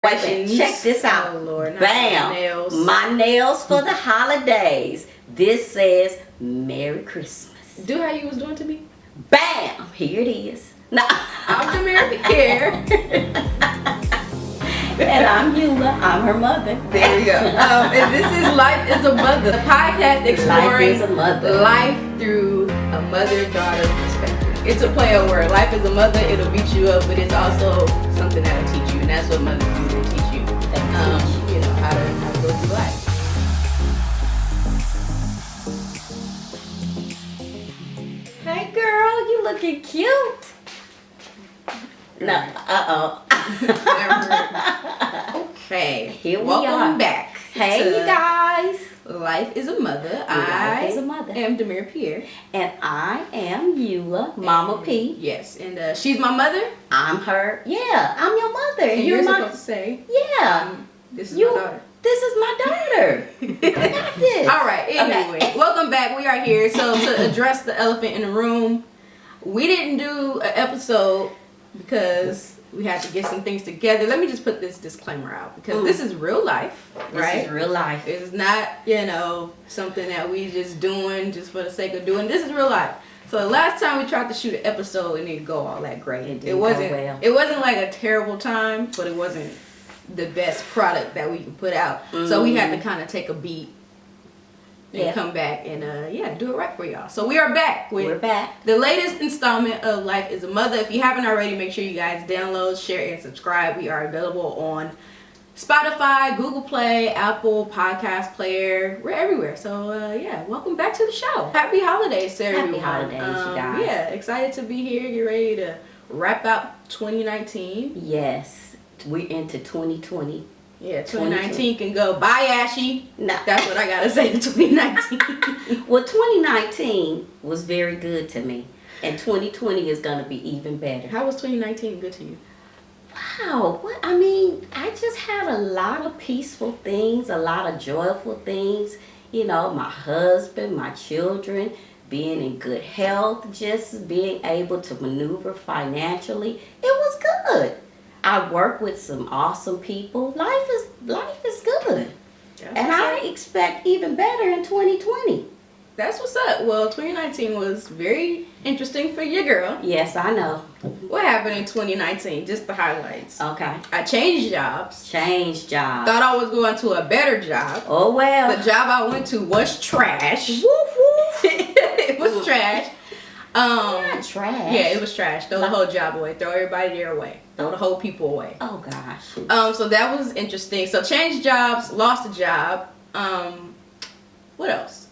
Wait a minute, check this out. Oh Lord, bam! My nails for the holidays. This says Merry Christmas. Do how you was doing to me. Bam! Here it is. No. I'm DeMira Pierre. And I'm Mutha. I'm her mother. There you go. And this is Life is a Mother, the podcast exploring life through a mother-daughter perspective. It's a play on word. Life is a mother. It'll beat you up, but it's also something that'll teach you, and that's what mothers do. They teach you, you know, how to go through life. Hey, girl, you looking cute. No, Okay, here we welcome are. back. Hey, you guys. Life is a Mother. Life is a Mother. I am DeMira Pierre. And I am Mutha, Mama P. Yes, and she's my mother. I'm her. Yeah, I'm your mother. And you're supposed to say, yeah. This is my daughter. This is my daughter. I got this. All right, anyway, Okay. Welcome back. We are here. So to address the elephant in the room, we didn't do an episode because we had to get some things together. Let me just put this disclaimer out because this is real life, right? This is real life. It's not, you know, something that we just doing just for the sake of doing. This is real life. So the last time we tried to shoot an episode, it didn't go all that great. It wasn't go well. It wasn't like a terrible time, but it wasn't the best product that we can put out. So we had to kind of take a beat and come back and do it right for y'all. So we are back with the latest installment of Life is a Mother. If you haven't already, make sure you guys download, share, and subscribe. We are available on Spotify, Google Play, Apple Podcast Player. We're everywhere. So welcome back to the show. Happy holidays to everyone. Happy holidays, you guys. Yeah, excited to be here. Get ready to wrap out 2019. Yes, we're into 2020. Yeah, 2019 can go. Bye, Ashy. No. That's what I gotta say to 2019. Well, 2019 was very good to me, and 2020 is gonna be even better. How was 2019 good to you? Wow, what I mean, I just had a lot of peaceful things, a lot of joyful things. You know, my husband, my children, being in good health, just being able to maneuver financially. It was good. I work with some awesome people. Life is good. And I expect even better in 2020. That's what's up. Well, 2019 was very interesting for your girl. Yes, I know. What happened in 2019? Just the highlights. Okay. I changed jobs. Thought I was going to a better job. Oh, well. The job I went to was trash. Woof, woof. It was trash. Trash. Yeah, it was trash. Throw the whole job away. Throw everybody there away. Throw the whole people away. Oh gosh. So that was interesting. So changed jobs, lost a job. What else?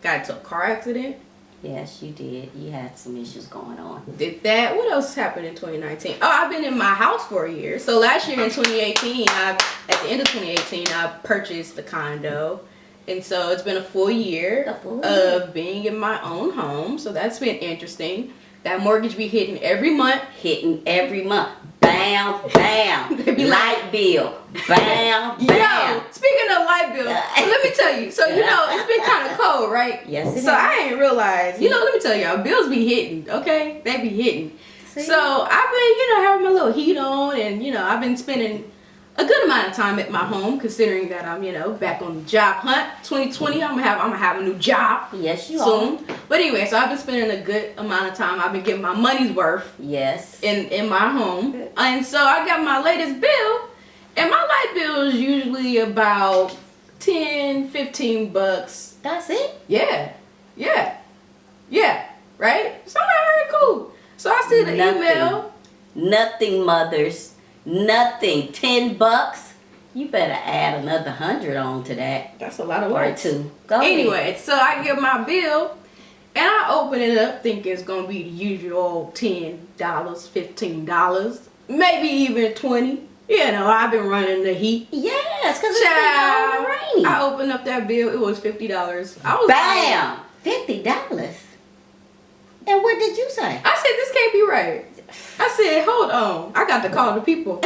Got into a car accident. Yes, you did. You had some issues going on. Did that. What else happened in 2019? Oh, I've been in my house for a year. So last year in 2018, at the end of 2018, I purchased the condo. And so it's been a full year of being in my own home. So that's been interesting. That mortgage be hitting every month. Bam, bam. Light bill. Bam, bam. Yo, speaking of light bill, let me tell you. So, you know, it's been kind of cold, right? Yes, it So is. I ain't realized. You know, let me tell y'all, bills be hitting, okay? They be hitting. See? So I've been, you know, having my little heat on, and, you know, I've been spending a good amount of time at my home, considering that I'm, you know, back on the job hunt. 2020, I'm gonna have a new job. Yes, you soon. are. But anyway, so I've been spending a good amount of time. I've been getting my money's worth. Yes. In my home, and so I got my latest bill, and my light bill is usually about $10-15. That's it? Yeah, right. So I'm like, very cool. So I see the email. Nothing, mothers. Nothing. $10. You better add another 100 on to that. That's a lot of work. Or two. Go anyway, ahead. so I get my bill, and I open it up thinking it's gonna be the usual $10, $15, maybe even $20. You know, I've been running the heat. Yes, because it's been cold and rainy. I opened up that bill. It was $50. I was bam, $50. And what did you say? I said, this can't be right. I said, hold on. I got to call the people.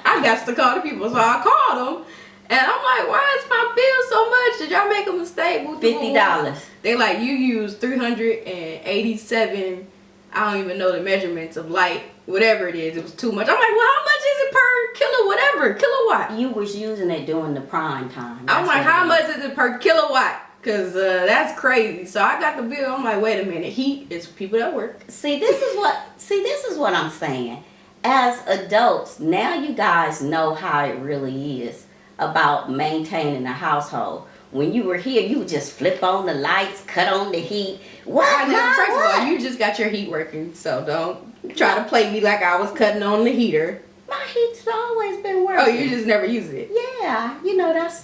I got to call the people. So I called them. And I'm like, why is my bill so much? Did y'all make a mistake? $50. They like, you used 387 I don't even know the measurements of light, whatever it is. It was too much. I'm like, well, how much is it per kilowatt? You was using it during the prime time. I'm like, how much is it per kilowatt? Because that's crazy. So I got the bill. I'm like, wait a minute. Heat is people that work. See, this is what I'm saying. As adults, now you guys know how it really is about maintaining a household. When you were here, you would just flip on the lights, cut on the heat. First of all, you just got your heat working, so don't try to play me like I was cutting on the heater. My heat's always been working. Oh, you just never use it? Yeah,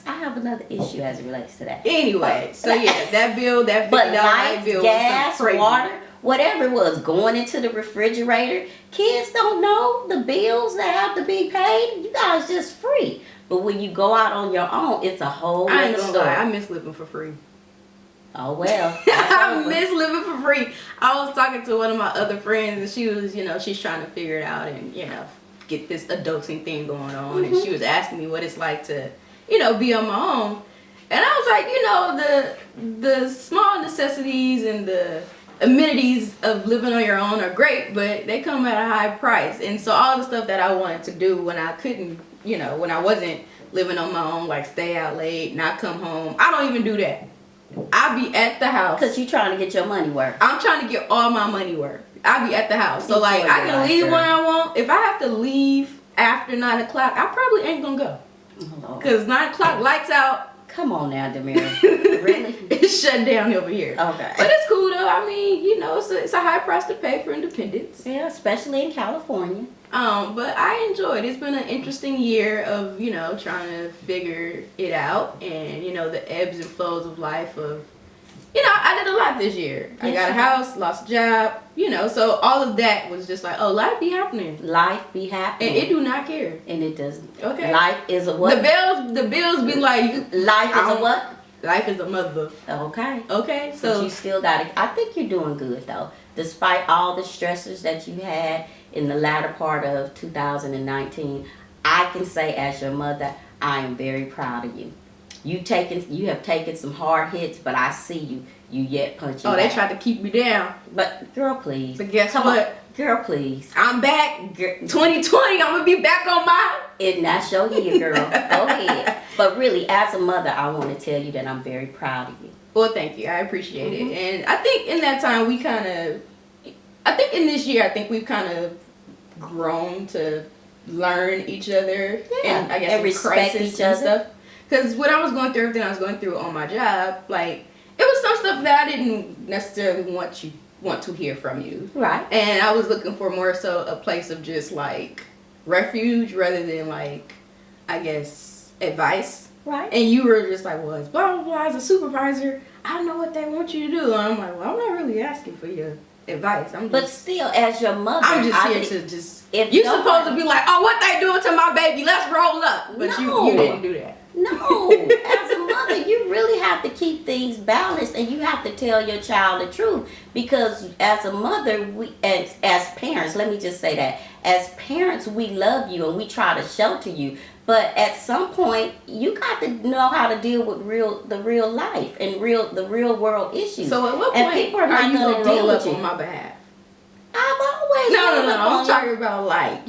I have another issue as it relates to that. Anyway, so yeah, that bill, that $50 light bill, gas, was crazy. water, whatever it was going into the refrigerator. Kids don't know the bills that have to be paid. You guys just free. But when you go out on your own, it's a whole I ain't other gonna story. lie, I miss living for free. Oh well. I miss living for free. I was talking to one of my other friends and she was, she's trying to figure it out and, get this adulting thing going on. And she was asking me what it's like to, be on my own. And I was like, the small necessities and the amenities of living on your own are great, but they come at a high price. And so all the stuff that I wanted to do when I couldn't, when I wasn't living on my own, like stay out late, not come home, I don't even do that. I be at the house. Because you're trying to get your money worth. I'm trying to get all my money worth. I be at the house. So like I can leave when I want. If I have to leave after 9 o'clock, I probably ain't gonna go. Because 9 o'clock lights out. Come on now, DeMira. Really? It's shut down over here. Okay. But it's cool though. I mean, it's a high price to pay for independence. Yeah, especially in California. But I enjoyed it. It's been an interesting year of, trying to figure it out and, the ebbs and flows of life of, I did a lot this year. I got a house, lost a job, so all of that was just like, oh, life be happening. Life be happening. And it do not care. And it doesn't. Okay. Life is a what? The bills be like. Life is a what? Life is a mother. Okay. Okay, But so. you still got it. I think you're doing good though. Despite all the stressors that you had in the latter part of 2019, I can say as your mother, I am very proud of you. You have taken some hard hits, but I see you. You yet punching. Oh, they back. tried to keep me down. But girl, please. But guess Come what? on. Girl, please. I'm back. 2020, I'm gonna be back on my. And that's your year, girl. Go ahead. But really, as a mother, I want to tell you that I'm very proud of you. Well, thank you. I appreciate it. And I think in that time in this year, we've kind of grown to learn each other. Yeah. And I guess And respect crisis each and other. stuff. Because when I was going through everything I was going through on my job, like, it was some stuff that I didn't necessarily want to hear from you. Right. And I was looking for more so a place of just like refuge rather than like, I guess, advice. Right. And you were just like, well, it's blah, blah, blah, as a supervisor, I don't know what they want you to do. And I'm like, well, I'm not really asking for your advice. But still, as your mother, I'm just here to just, you're supposed to be like, oh, what they doing to my baby? Let's roll up. But No. you didn't do that. No, as a mother, you really have to keep things balanced, and you have to tell your child the truth. Because as a mother, as parents, let me just say that as parents, we love you and we try to shelter you. But at some point, you got to know how to deal with the real life and the real world issues. So at what point people are you going to deal roll with up you on my behalf? I've always No. I'm on talking about like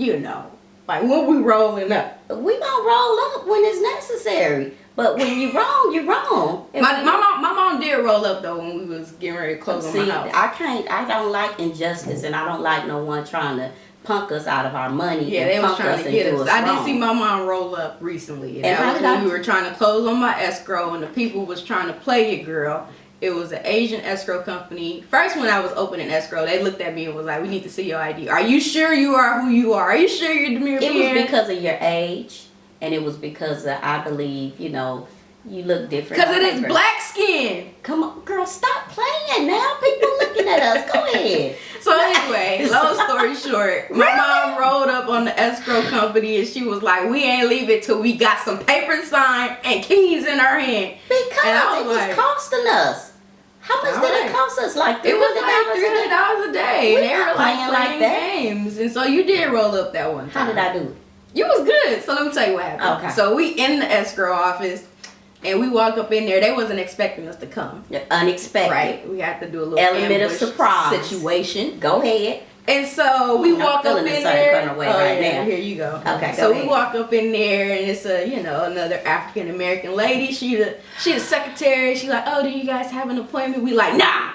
like when we rolling up. We gonna roll up when it's necessary. But when you wrong, you're wrong. My mom did roll up though when we was getting ready to close on my house. I don't like injustice, and I don't like no one trying to punk us out of our money. Yeah, and they was punk trying us to and get do us. us I did wrong. see my mom roll up recently, and And that was how when did we were trying to close on my escrow, and the people was trying to play it, girl. It was an Asian escrow company. First, when I was opening escrow, they looked at me and was like, "We need to see your ID. Are you sure you are who you are? Are you sure you're DeMira Pierre?" It was because of your age, and it was because of, I believe, you look different. Because it is black skin. Come on, girl, stop playing now. People looking at us. Go ahead. So anyway, long story short, my mom rolled up on the escrow company and she was like, "We ain't leave it till we got some paper signed and keys in our hand." Because it was costing us. How much did it cost us? Like it was like $300 a day. And they were like playing games. And so you did roll up that one time. How did I do it? You was good. So let me tell you what happened. Okay. So we in the escrow office and we walk up in there. They wasn't expecting us to come. Unexpected. Right. We had to do a little element of ambush surprise situation. Go ahead. And so we walk up in there. Kind of way right now. Here you go. Okay. So we walk up in there, and it's another African American lady. She the secretary. She like, oh, do you guys have an appointment? We like, nah.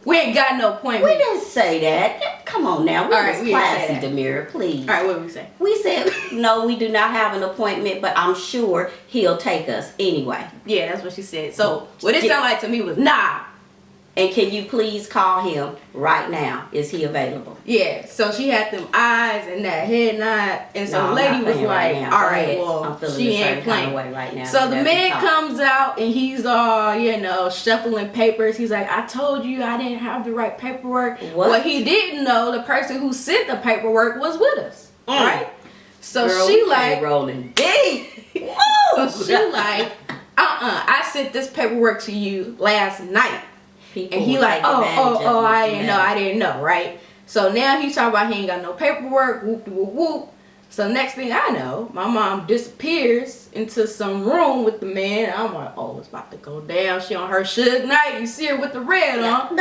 We ain't got no appointment. We didn't say that. Come on now. We was classy, DeMira, please. All right, what did we say? We said, no, we do not have an appointment, but I'm sure he'll take us anyway. Yeah, that's what she said. So what it sounded like to me was, nah. And can you please call him right now? Is he available? Yeah, so she had them eyes and that head nod. And so the lady was like, all right, well, she ain't playing. Right now, so the man comes out and he's all, shuffling papers. He's like, I told you I didn't have the right paperwork. What he didn't know, the person who sent the paperwork was with us. Right? So girl, she like, rolling deep. So she like, I sent this paperwork to you last night. People and he like, oh, I didn't know, right? So now he's talking about he ain't got no paperwork, whoop, whoop, whoop. So next thing I know, my mom disappears into some room with the man. I'm like, oh, it's about to go down. She on her Suge Knight. You see her with the red on.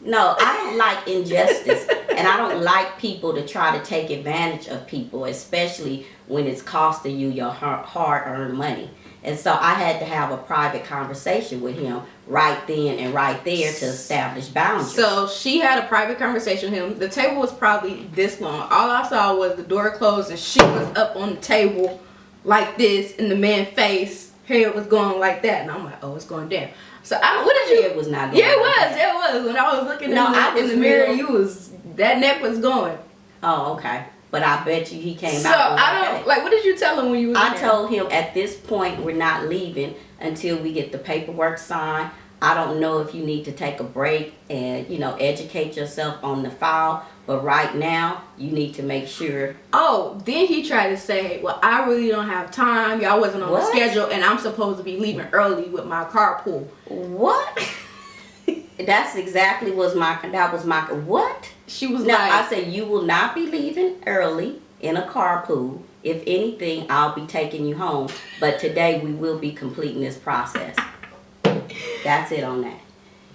No, I don't like injustice. And I don't like people to try to take advantage of people, especially when it's costing you your hard-earned money. And so I had to have a private conversation with him right then and right there to establish boundaries. So she had a private conversation with him. The table was probably this long. All I saw was the door closed and she was up on the table like this, and the man's face, hair was going like that. And I'm like, oh, it's going down. So what did you? It was not going. Yeah, it was. When I was looking in the mirror, that neck was going. Oh, okay. But I bet you he came out. So I don't what did you tell him when you was I told him at this point we're not leaving until we get the paperwork signed. I don't know if you need to take a break and educate yourself on the file, but right now you need to make sure. Oh, then he tried to say, well, I really don't have time. Y'all wasn't on the schedule, and I'm supposed to be leaving early with my carpool. What? That's exactly what what? She was now, like, I said, you will not be leaving early in a carpool. If anything, I'll be taking you home. But today we will be completing this process. That's it on that.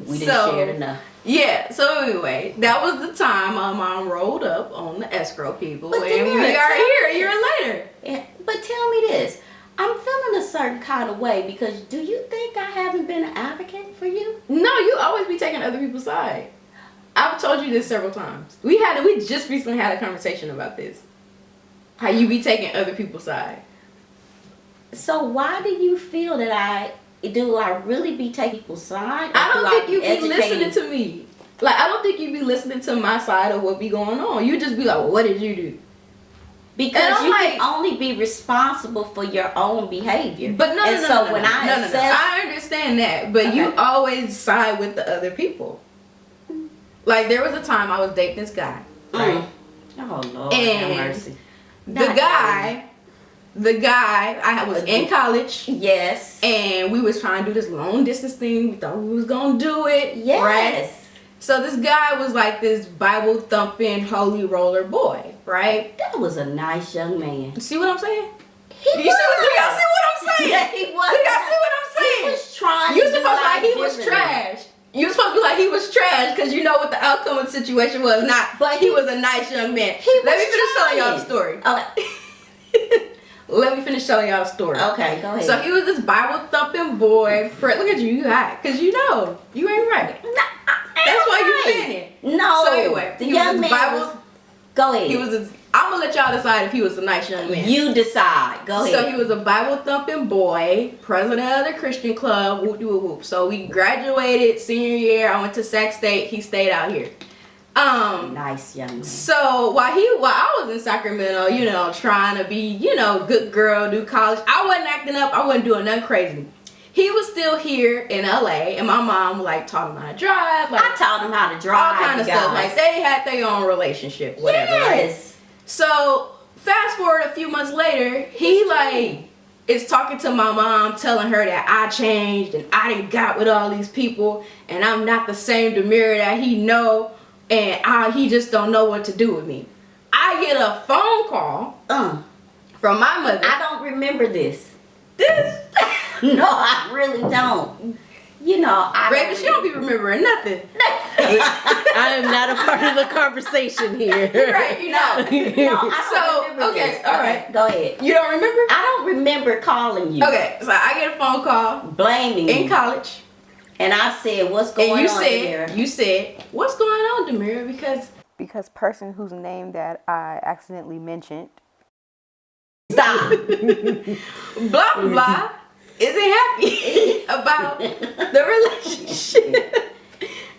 We didn't share enough. Yeah, so anyway, that was the time my mom rolled up on the escrow people. But and we are here a year later. Yeah, but tell me this. I'm feeling a certain kind of way because do you think I haven't been an advocate for you? No, you always be taking other people's side. I've told you this several times. We just recently had a conversation about this. How you be taking other people's side. So why do you feel that do I really be taking people's side? I don't think you be listening to me. Like, I don't think you be listening to my side of what be going on. You just be like, well, what did you do? Because you can only be responsible for your own behavior. But I understand that. But you always side with the other people. Like, there was a time I was dating this guy. Right? Oh, Lord, have mercy. The guy, I was in college. Yes. And we was trying to do this long distance thing. We thought we was going to do it. Yes. Right? So this guy was like this Bible thumping, holy roller boy. Right? That was a nice young man. See what I'm saying? Do y'all see what I'm saying? Yeah, he was. Do y'all see what I'm saying? He was trying to supposed to like he was trash. You were supposed to be like he was trash because you know what the outcome of the situation was. Not, but he was a nice young man. Let me finish telling y'all the story. Okay. Let me finish telling y'all the story. Okay, go ahead. So he was this Bible thumping boy. Look at you hot. Because you know, you ain't right. That's why you fanning. No. So anyway, the young man go ahead. I'm going to let y'all decide if he was a nice young man. You decide. Go ahead. So he was a Bible thumping boy, president of the Christian club, whoop de whoop. So we graduated senior year. I went to Sac State. He stayed out here. Nice young man. So while I was in Sacramento, trying to be, good girl, do college, I wasn't acting up. I wasn't doing nothing crazy. He was still here in LA, and my mom taught him how to drive. I taught him how to drive. All kind of stuff. Like they had their own relationship, whatever. Yes. Right? So fast forward a few months later, he is talking to my mom, telling her that I changed and I done got with all these people, and I'm not the same DeMira that he know. And he just don't know what to do with me. I get a phone call from my mother. I don't remember this. No, I really don't. You know, Baby, she don't be remembering nothing. I am not a part of the conversation here. Right, you know. No, I don't remember okay, this. all right. Go ahead. You don't remember? I don't remember calling you. Okay, so I get a phone call Blaming in you. college. And I said, what's going And on here? you said, what's going on, DeMira? Because person whose name that I accidentally mentioned, Stop. blah blah blah, isn't happy about the relationship.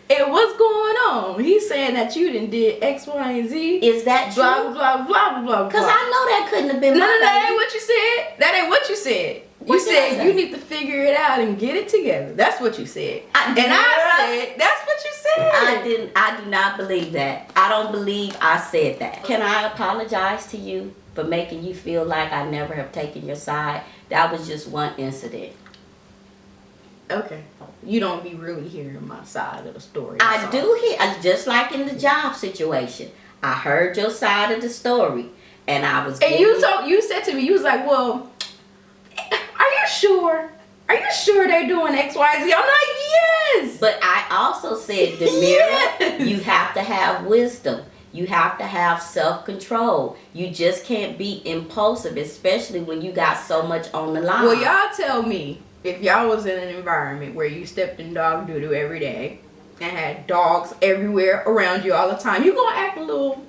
And what's going on? He's saying that you did X, Y, and Z. Is that true? Blah blah blah blah blah. Because I know that couldn't have been No, my that baby. ain't what you said. That ain't what you said. You What did I said say? you need to figure it out and get it together. That's what you said. I said, that's what you said. I do not believe that. I don't believe I said that. Can I apologize to you for making you feel like I never have taken your side? That was just one incident. Okay. You don't be really hearing my side of the story. I that's do all. hear, just like in the job situation. I heard your side of the story, and I was. And you said to me, you was like, well, are you sure? Are you sure they're doing X, Y, Z? I'm like, yes. But I also said, DeMira, Yes. you have to have wisdom. You have to have self-control. You just can't be impulsive, especially when you got so much on the line. Well, y'all tell me, if y'all was in an environment where you stepped in dog doo-doo every day and had dogs everywhere around you all the time, you're going to act a little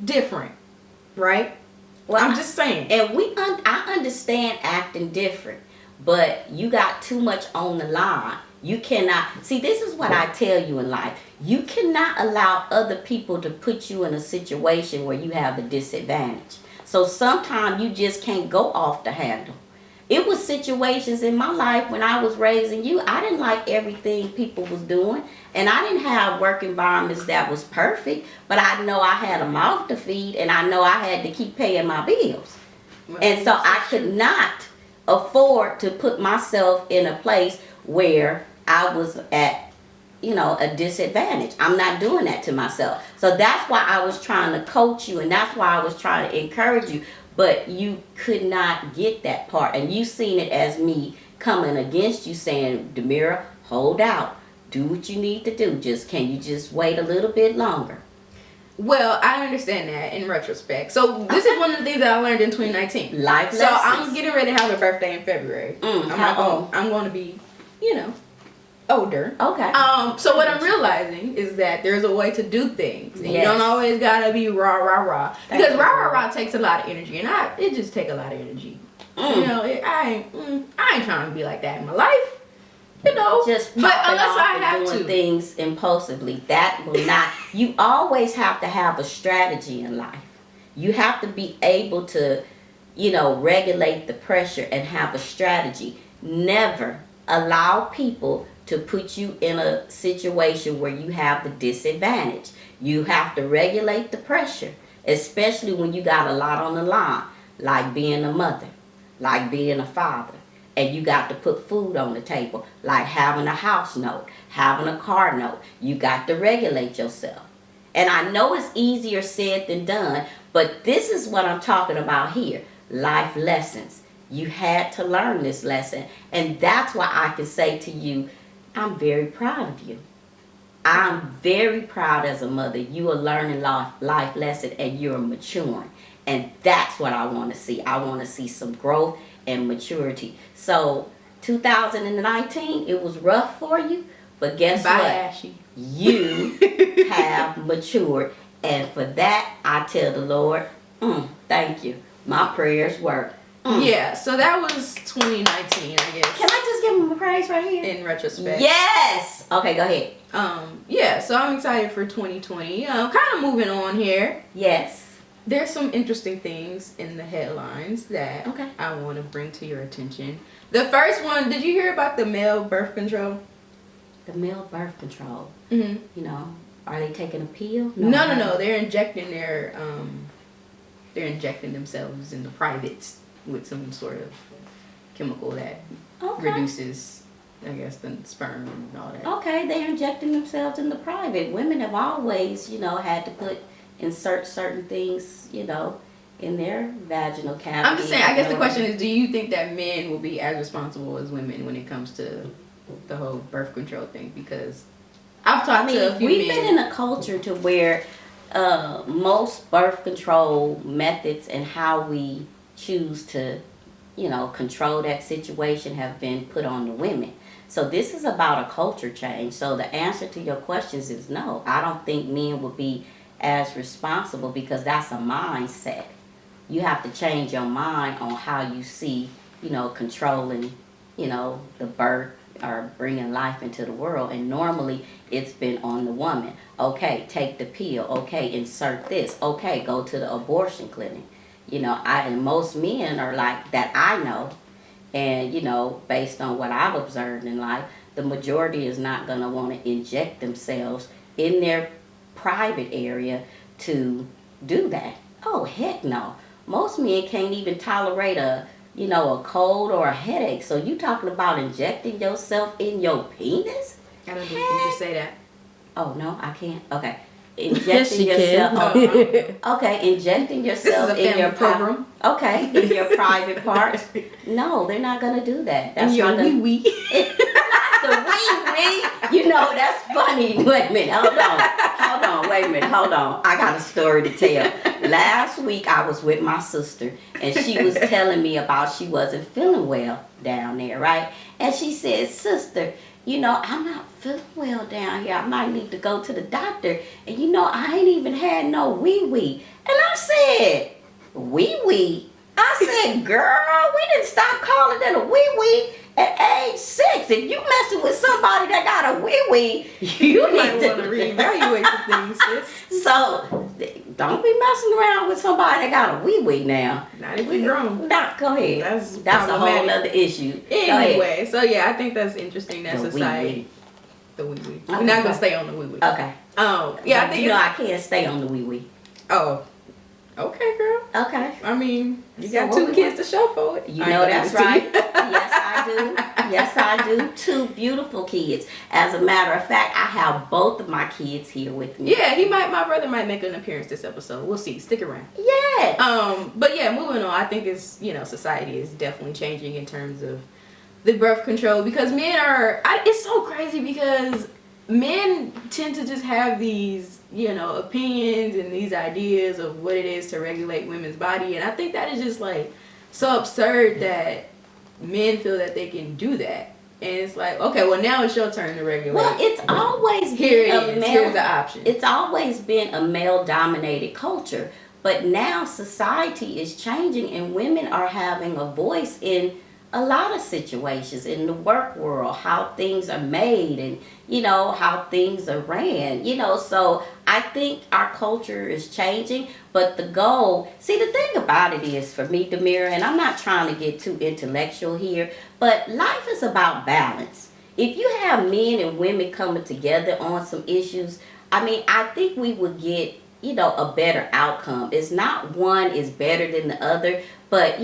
different, right? Well, I'm just saying. And I understand acting different, but you got too much on the line. You cannot, see, this is what I tell you in life. You cannot allow other people to put you in a situation where you have the disadvantage. So sometimes you just can't go off the handle. It was situations in my life when I was raising you. I didn't like everything people was doing. And I didn't have work environments that was perfect. But I know I had a mouth to feed. And I know I had to keep paying my bills. And so I could not afford to put myself in a place where I was at, a disadvantage. I'm not doing that to myself. So that's why I was trying to coach you. And that's why I was trying to encourage you. But you could not get that part. And you seen it as me coming against you saying, DeMira, hold out. Do what you need to do. Can you just wait a little bit longer? Well, I understand that in retrospect. So this is one of the things that I learned in 2019. Life So lessons. I'm getting ready to have a birthday in February. I'm going to be, older. Okay. So what I'm realizing is that there's a way to do things. And Yes. you don't always gotta be rah rah rah. Thank Because you. rah rah rah takes a lot of energy, and it just take a lot of energy. I ain't trying to be like that in my life. Just but popping unless off I and have doing to. things impulsively, that will not. You always have to have a strategy in life. You have to be able to, regulate the pressure and have a strategy. Never allow people to put you in a situation where you have the disadvantage. You have to regulate the pressure, especially when you got a lot on the line, like being a mother, like being a father. And you got to put food on the table, like having a house note, having a car note. You got to regulate yourself. And I know it's easier said than done, but this is what I'm talking about here. Life lessons. You had to learn this lesson. And that's why I can say to you, I'm very proud of you. I'm very proud as a mother. You are learning life lesson and you're maturing. And that's what I want to see. I want to see some growth and maturity. So 2019, it was rough for you, but guess Bye, what? Ashy. You have matured. And for that, I tell the Lord, thank you. My prayers work. Yeah, so that was 2019, I guess. Can I just give him a praise right here? In retrospect. Yes! Okay, go ahead. Yeah, so I'm excited for 2020. Kind of moving on here. Yes. There's some interesting things in the headlines that Okay. I want to bring to your attention. The first one, did you hear about the male birth control? The male birth control. Mm-hmm. Are they taking a pill? No. They're injecting themselves in the privates with some sort of chemical that reduces, I guess, the sperm and all that. Okay, they're injecting themselves in the private. Women have always, had to insert certain things, in their vaginal cavity. I'm just saying, I guess the question is, do you think that men will be as responsible as women when it comes to the whole birth control thing? Because I've talked to a few we've men. been in a culture to where most birth control methods and how we choose to, control that situation have been put on the women. So this is about a culture change. So the answer to your questions is no. I don't think men will be as responsible because that's a mindset. You have to change your mind on how you see, controlling, the birth or bringing life into the world. And normally it's been on the woman. Okay, take the pill. Okay, insert this. Okay, go to the abortion clinic. And most men are like that, I know. And, based on what I've observed in life, the majority is not going to want to inject themselves in their private area to do that. Oh, heck no. Most men can't even tolerate a cold or a headache. So you talking about injecting yourself in your penis? I don't think you can say that. Oh, no, I can't. Okay. Yes, Injecting she yourself. can. Okay, injecting yourself This is a in your family program. Okay, in your private parts. No, they're not gonna do that. That's In your not gonna, wee-wee. the wee. That's funny. Wait a minute. Hold on. Wait a minute. Hold on. I got a story to tell. Last week I was with my sister and she was telling me about she wasn't feeling well down there, right? And she said, "Sister, I'm not feeling well down here. I might need to go to the doctor. And I ain't even had no wee-wee." And I said, "Wee-wee?" I said, "Girl, we didn't stop calling it a wee-wee at age 6. If you messing with somebody that got a wee-wee, you might need to want to reevaluate some things, sis. So, don't be messing around with somebody that got a wee-wee now. Not if you're grown. Go ahead. That's a whole problematic. other issue. Anyway, so yeah, I think that's interesting that The society. wee-wee. The wee-wee. Okay. We're not gonna stay on the wee-wee. Okay. Yeah, I think I can't stay on the wee-wee. Oh. Okay, girl. Okay. I mean, you So got what 2 we kids to show for it. You I know ain't that's gonna right. give it to you. Yes, I do. Yes, I do. 2 beautiful kids. As a matter of fact, I have both of my kids here with me. Yeah, my brother might make an appearance this episode. We'll see. Stick around. Yes. But yeah, moving on. I think it's, society is definitely changing in terms of the birth control because men are. It's so crazy because men tend to just have these, opinions and these ideas of what it is to regulate women's body, and I think that is just like so absurd that men feel that they can do that. And it's like, okay, well now it's your turn to regulate. Well, it's always Here been it a is. male. Here's the option. It's always been a male-dominated culture, but now society is changing, and women are having a voice in a lot of situations in the work world, how things are made, and how things are ran. So I think our culture is changing, but the goal. See, the thing about it is, for me, DeMira, and I'm not trying to get too intellectual here, but life is about balance. If you have men and women coming together on some issues, I think we would get, a better outcome. It's not one is better than the other, but,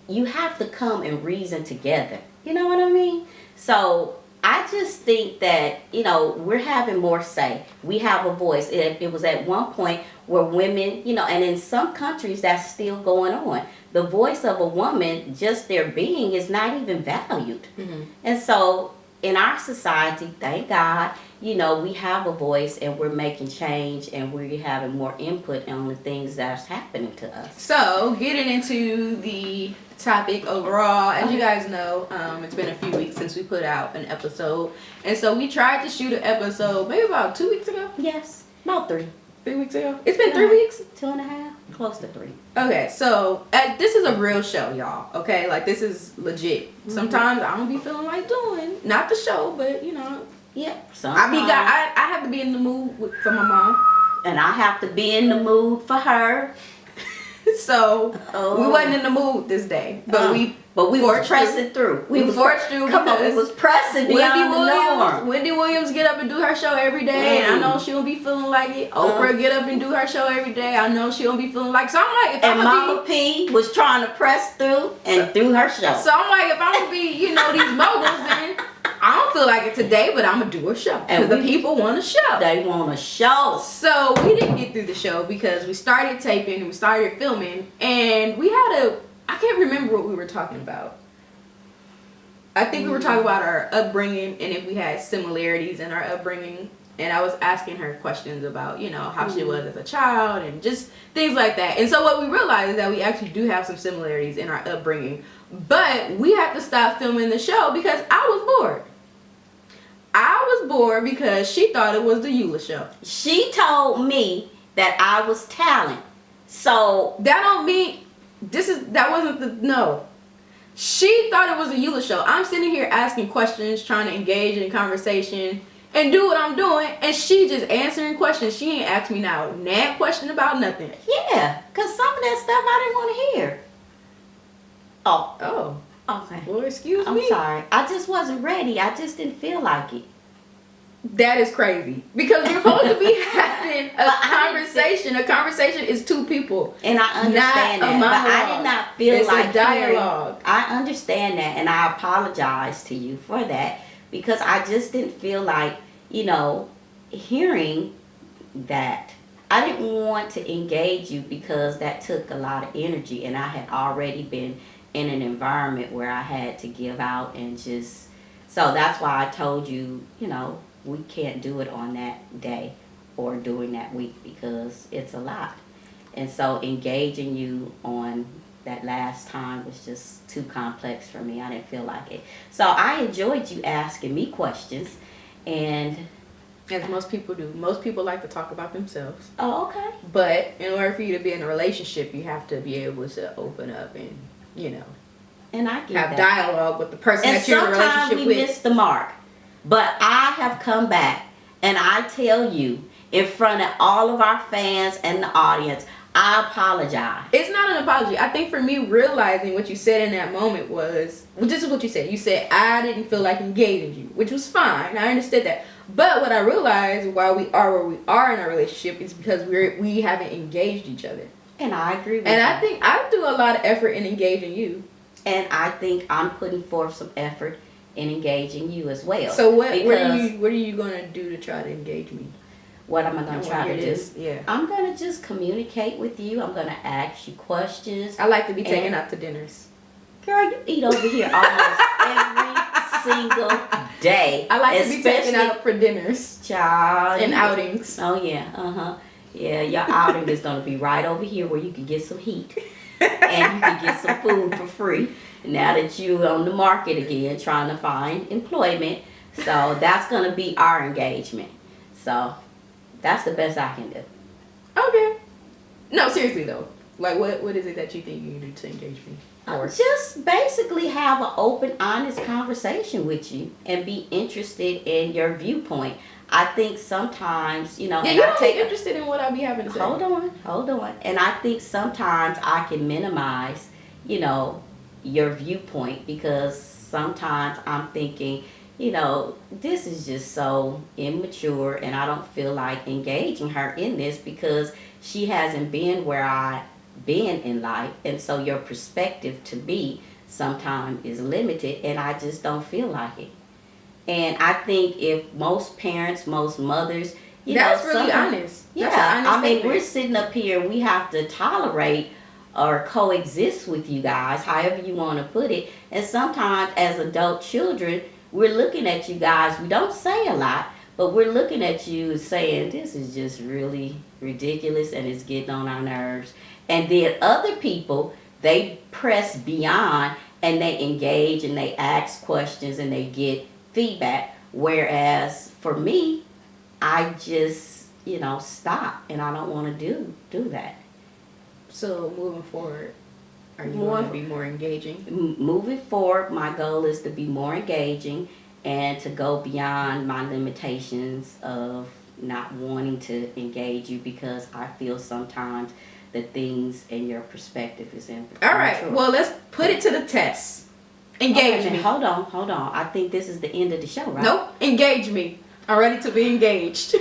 you have to come and reason together. You know what I mean? So I just think that, we're having more say. We have a voice. It was at one point where women, and in some countries that's still going on. The voice of a woman, just their being, is not even valued. Mm-hmm. And so in our society, thank God, we have a voice and we're making change and we're having more input on the things that's happening to us. So, getting into the topic overall, as you guys know, it's been a few weeks since we put out an episode. And so we tried to shoot an episode maybe about 2 weeks ago. Yes, about 3. 3 weeks ago. It's been 3 weeks? 2.5, close to 3. Okay, so this is a real show, y'all. Okay, like this is legit. Mm-hmm. Sometimes I don't be feeling like doing, not the show, but Yeah, I have to be in the mood for my mom. And I have to be in the mood for her. So we wasn't in the mood this day, but we were pressing through. We forged through. Come on, we was pressing beyond the norm. Wendy Williams get up and do her show every day, and I know she don't be feeling like it. Oprah get up and do her show every day. I know she don't be feeling like. So I'm like, and Mama P was trying to press through and do her show. So I'm like, if I'm gonna be, these moguls, then I don't feel like it today, but I'm gonna do a show because the people want a show. They want a show. So we didn't get through the show because we started taping and we started filming, and we had I can't remember what we were talking about. I think we were talking about our upbringing and if we had similarities in our upbringing. And I was asking her questions about, you know, how she was as a child and just things like that. And so what we realized is that we actually do have some similarities in our upbringing. But we had to stop filming the show because I was bored. I was bored because she thought it was the Eula show. She told me that I was talent. So that don't mean that wasn't the no. She thought it was a Eula show. I'm sitting here asking questions, trying to engage in conversation and do what I'm doing, and she just answering questions. She ain't asked me now that question about nothing. Yeah, because some of that stuff I didn't want to hear. Oh. Okay. Well, excuse me. I'm sorry. I just wasn't ready. I just didn't feel like it. That is crazy. Because we're supposed to be having a conversation. A conversation is two people. And I understand that. But I did not feel it's like a dialogue. I understand that, and I apologize to you for that. Because I just didn't feel like, you know, hearing that. I didn't want to engage you because that took a lot of energy, and I had already been in an environment where I had to give out and just, so that's why I told you, you know, we can't do it on that day or during that week because it's a lot. And so engaging you on that last time was just too complex for me. I didn't feel like it. So I enjoyed you asking me questions, and as most people do. Most people like to talk about themselves. Oh, okay. But in order for you to be in a relationship, you have to be able to open up and, you know, and I get have that. dialogue with the person And that you're in a relationship sometimes with. we miss the mark. But I have come back, and I tell you, in front of all of our fans and the audience, I apologize. It's not an apology. I think for me, realizing what you said in that moment was, well, this is what you said. You said, I didn't feel like engaging you, which was fine. I understood that. But what I realized why we are where we are in our relationship is because we haven't engaged each other. And I agree with you. And you. I think I do a lot of effort in engaging you. And I think I'm putting forth some effort in engaging you as well. So what are you going to do to try to engage me? What am I going to try to do? Yeah. I'm going to just communicate with you. I'm going to ask you questions. I like to be taken out to dinners. Girl, you eat over here almost every single day. I like to be taken out for dinners. Child. And outings. Oh, yeah. Uh-huh. Yeah, your outing is going to be right over here where you can get some heat. And you can get some food for free. Now that you're on the market again, trying to find employment. So that's going to be our engagement. So that's the best I can do. Okay. No, seriously though. Like what is it that you think you can do to engage me? Or just basically have an open, honest conversation with you and be interested in your viewpoint. I think sometimes, you know, yeah, you're not interested in what I be having to say. Hold on. And I think sometimes I can minimize, you know, your viewpoint because sometimes I'm thinking, you know, this is just so immature and I don't feel like engaging her in this because she hasn't been where I've been in life. And so your perspective to me sometimes is limited and I just don't feel like it. And I think if most parents, most mothers, that's really honest. Yeah, that's an honest I mean, statement. we're sitting up here, we have to tolerate or coexist with you guys, however you want to put it. And sometimes as adult children, we're looking at you guys, we don't say a lot, but we're looking at you saying, this is just really ridiculous and it's getting on our nerves. And then other people, they press beyond and they engage and they ask questions and they get feedback. Whereas for me, I just, you know, stop and I don't want to do that. So moving forward, are you going to be more engaging? Moving forward, my goal is to be more engaging and to go beyond my limitations of not wanting to engage you because I feel sometimes the things in your perspective is immature. All right, well, let's put it to the test. Engage me. Hold on. I think this is the end of the show, right? Nope. Engage me. I'm ready to be engaged.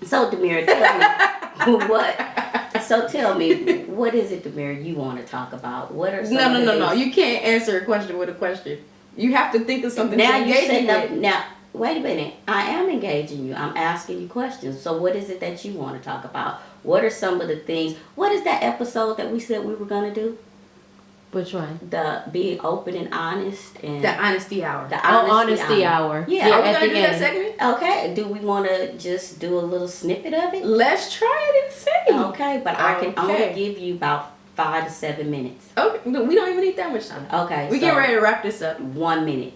So, DeMira, tell me what. So, tell me, what is it, DeMira, you want to talk about? What are some No. You can't answer a question with a question. You have to think of something Now to you engage setting me up. with. Now wait a minute. I am engaging you. I'm asking you questions. So what is it that you want to talk about? What are some of the things? What is that episode that we said we were gonna do? Which one? The being open and honest and The honesty hour. the Honesty hour. Yeah. Are we at gonna the do that end. segment? Okay. Do we want to just do a little snippet of it? Let's try it and see. Okay, but I can only Okay. give you about 5 to 7 minutes. Okay, no, we don't even need that much time. Okay. We so get ready to wrap this up. 1 minute.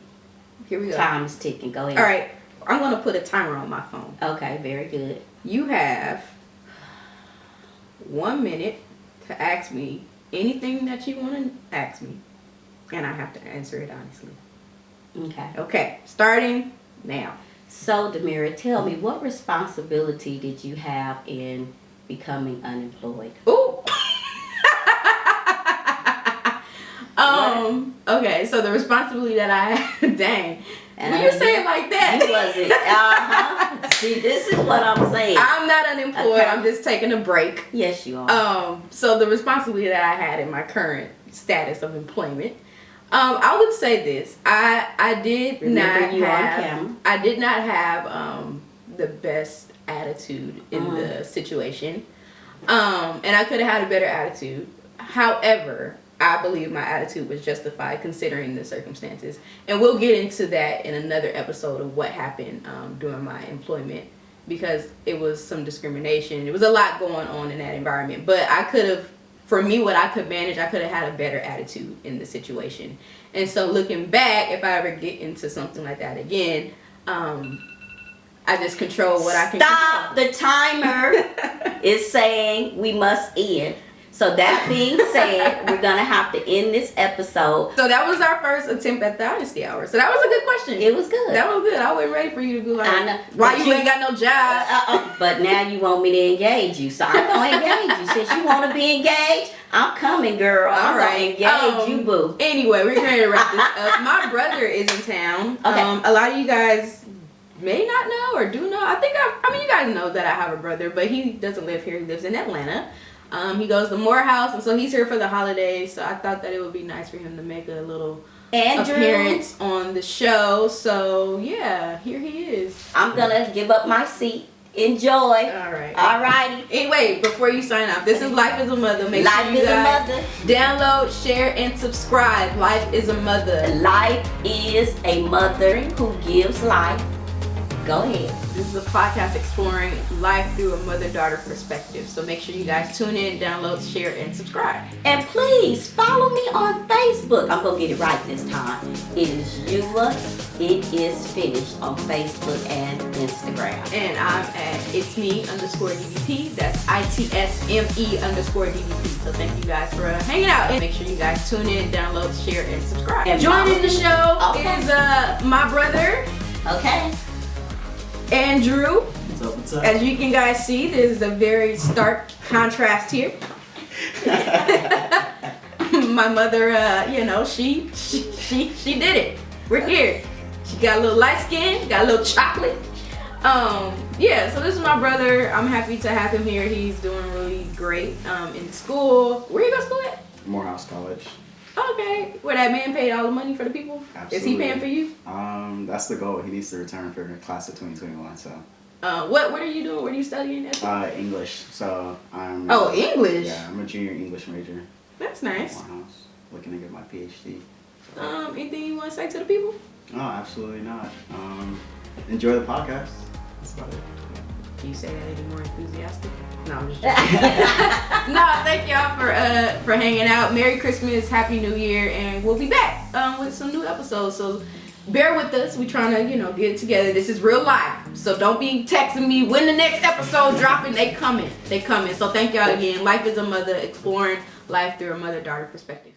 Here we go. Time is ticking. Go ahead. All right, I'm gonna put a timer on my phone. Okay. Very good. You have 1 minute to ask me anything that you want to ask me, and I have to answer it honestly. Okay. Okay, starting now. So, DeMira, tell me, what responsibility did you have in becoming unemployed? Ooh. Okay, so the responsibility that I had, dang. When you say it like that. You wasn't. See, this is what I'm saying. I'm not unemployed. Okay. I'm just taking a break. Yes, you are. So the responsibility that I had in my current status of employment, I would say this: I did Remember not you on have camera. I did not have the best attitude in the situation, and I could have had a better attitude. However, I believe my attitude was justified considering the circumstances, and we'll get into that in another episode of what happened during my employment, because it was some discrimination. There was a lot going on in that environment, but I could have, for me, what I could manage, I could have had a better attitude in the situation. And so looking back, if I ever get into something like that again, I just control what I can Stop! control. The timer is saying we must end. So that being said, we're going to have to end this episode. So that was our first attempt at the honesty hour. So that was a good question. It was good. That was good. I wasn't ready for you to be like, I know. why But you ain't got no job? But now you want me to engage you. So I'm going to engage you. Since you want to be engaged, I'm coming, girl. I'm going to engage you, boo. Anyway, we're ready to wrap this up. My brother is in town. Okay. A lot of you guys may not know or do know. I mean, you guys know that I have a brother, but he doesn't live here. He lives in Atlanta. He goes to Morehouse, and so he's here for the holidays. So I thought that it would be nice for him to make a little appearance on the show. So yeah, here he is. I'm gonna give up my seat. Enjoy. All right. Alrighty. Anyway, before you sign off, this is Life is a Mother. Make Life sure you is a guys mother. download, share, and subscribe. Life is a Mother. Life is a mother who gives life. Go ahead. This is a podcast exploring life through a mother-daughter perspective. So make sure you guys tune in, download, share, and subscribe. And please follow me on Facebook. I'm going to get it right this time. It is Eula. It is finished on Facebook and Instagram. And I'm at itsme_DVP. That's ITSME_DVP. So thank you guys for hanging out. And make sure you guys tune in, download, share, and subscribe. And joining the show Okay. is my brother, Okay? Andrew. What's up? What's up? As you can guys see, there's a very stark contrast here. My mother, she did it. We're here. She got a little light skin, got a little chocolate. Yeah, so this is my brother. I'm happy to have him here. He's doing really great in school. Where you go to school at? Morehouse College. Okay, where that man paid all the money for the people? Absolutely. Is he paying for you? That's the goal. He needs to return for the class of 2021. So. What are you doing? What are you studying at? English. So I'm. Oh, English. Yeah, I'm a junior English major. That's nice. Morehouse, looking to get my PhD. Anything you want to say to the people? No, absolutely not. Enjoy the podcast. That's about it. Can you say that any more enthusiastic? No, I'm just joking. No, thank y'all for hanging out. Merry Christmas, Happy New Year, and we'll be back with some new episodes. So bear with us. We're trying to, get it together. This is real life. So don't be texting me when the next episode dropping. They coming. So thank y'all again. Life is a Mother, exploring life through a mother-daughter perspective.